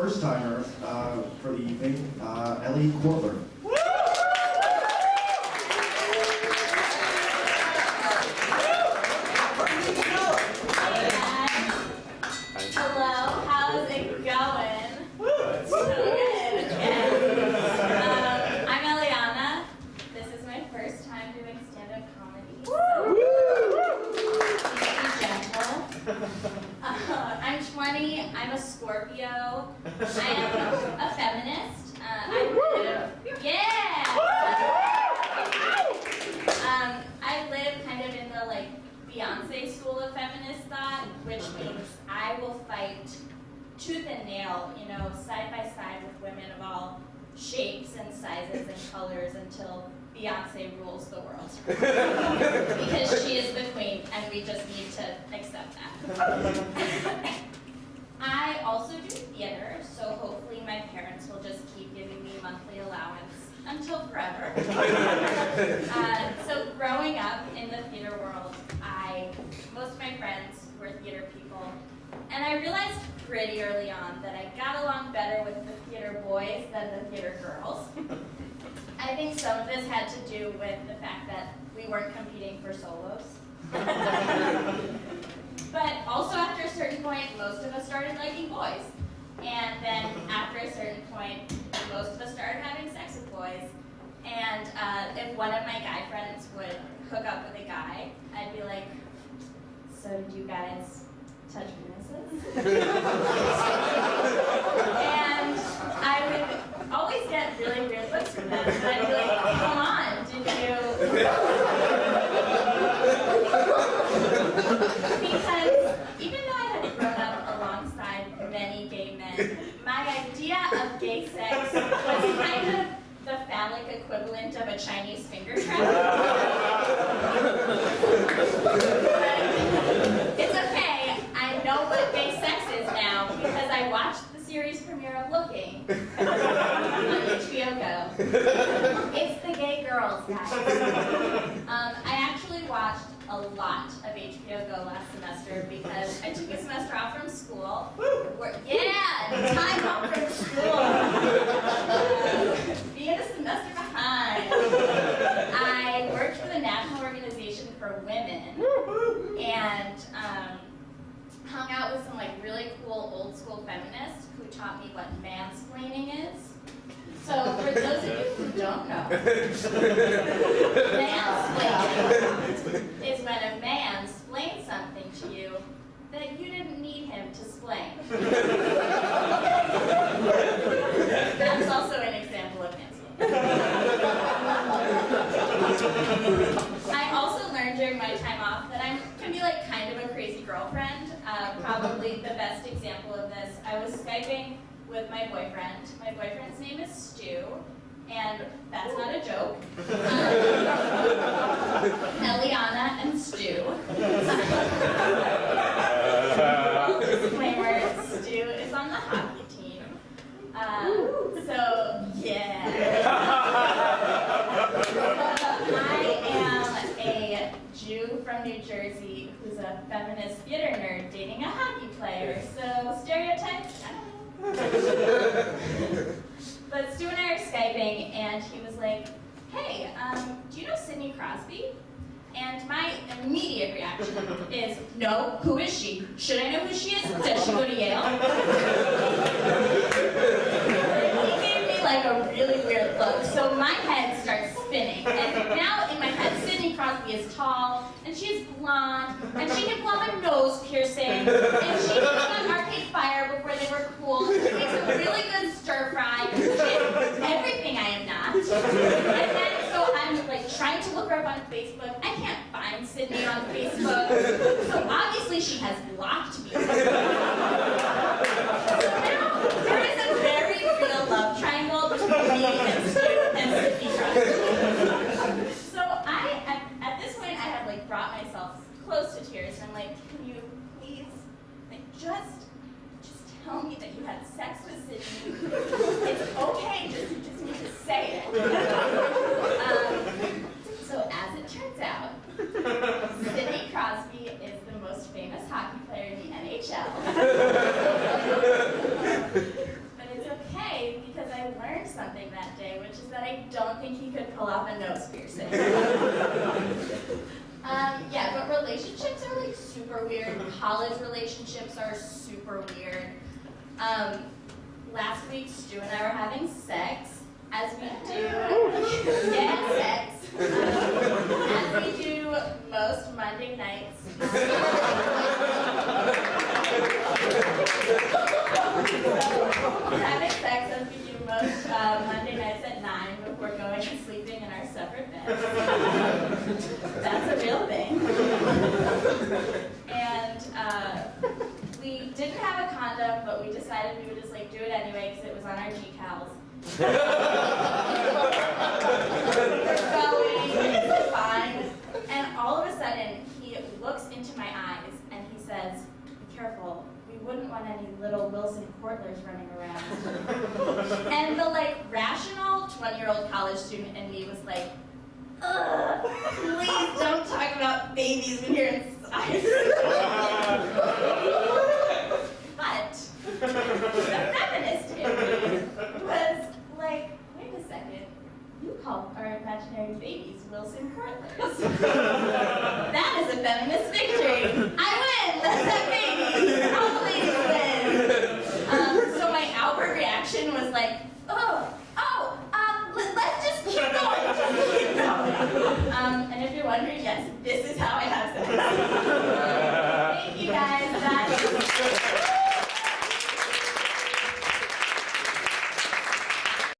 first timer for the evening, Eliana Kwartler. Hello, how's it going? So good. I'm Eliana. This is my first time doing stand-up comedy. Be gentle. I'm 20. I'm a Scorpio. I am a feminist. I live kind of in the Beyonce school of feminist thought, which means I will fight tooth and nail, side by side with women of all shapes and sizes and colors until Beyonce rules the world. Because she is the queen, and we just need to accept that. I also do theater, so hopefully my parents will just keep giving me monthly allowance until forever. So growing up in the theater world, most of my friends were theater people, and I realized pretty early on that I got along better with the theater boys than the theater girls. I think some of this had to do with the fact that we weren't competing for solos. But also after a certain point, most of us started liking boys. And then after a certain point, most of us started having sex with boys. And if one of my guy friends would hook up with a guy, I'd be like, so did you guys touch penises? And I would always get really weird looks from them. And I'd be like, come on, did you? Because even though I had grown up alongside many gay men, my idea of gay sex was kind of the phallic equivalent of a Chinese finger trap. It's okay, I know what gay sex is now because I watched the series premiere of Looking on HBO Go. It's the gay girls, guys. I actually watched a lot of HBO Go last semester because I took a semester off from school. Time off from school. Being a semester behind. I worked for the National Organization for Women and hung out with some really cool old school feminists who taught me what mansplaining is. So for those of you who don't know, mansplaining is when a man splains something to you that you didn't need him to splain. That's also an example of mansplaining. I also learned during my time off that I can be kind of a crazy girlfriend. Probably the best example of this, I was Skyping with my boyfriend. My boyfriend's name is Stu, and that's not a joke. Eliana and Stu. Disclaimer, Stu is on the hockey team. So, yeah. I am a Jew from New Jersey who's a feminist theater nerd dating a hockey player. So, stereotypes? I don't know. But Stu and I are Skyping, and he was like, hey, do you know Sidney Crosby? And my immediate reaction is, no, who is she? Should I know who she is? Does she go to Yale? He gave me a really weird look, so my head starts spinning. And now in my head, Sidney Crosby is tall, and she's blonde, and she can pull off a nose piercing, and she was on Arcade Fire before they were cool. She makes a really good stir fry. She is everything I am not. And then so I'm trying to look her up on Facebook. I can't find Sydney on Facebook. So obviously she has blocked me. So now there is a very real love triangle between me and Sydney Crosby. So at this point, I have brought myself close to tears, and I'm like, can you please, just tell me that you had sex with Sydney? It's okay, just need to say it. So as it turns out, Sidney Crosby is the most famous hockey player in the NHL. a nose piercing. Yeah, but relationships are like super weird. College relationships are super weird. Last week, Stu and I were having sex, as we do. Yeah, sex. As we do most Monday nights. We're having sex as we do most Monday nights at 9 before going and sleeping in our separate beds. That's a real thing. And we didn't have a condom, but we decided we would just like do it anyway because it was on our decals. We're going, it's fine. And all of a sudden, he looks into my eyes and he says, "Be careful. We wouldn't want any little Wilson Kwartlers running around." And the like rational 20-year-old college student in me was like, "Ugh, please don't talk about babies when you're inside."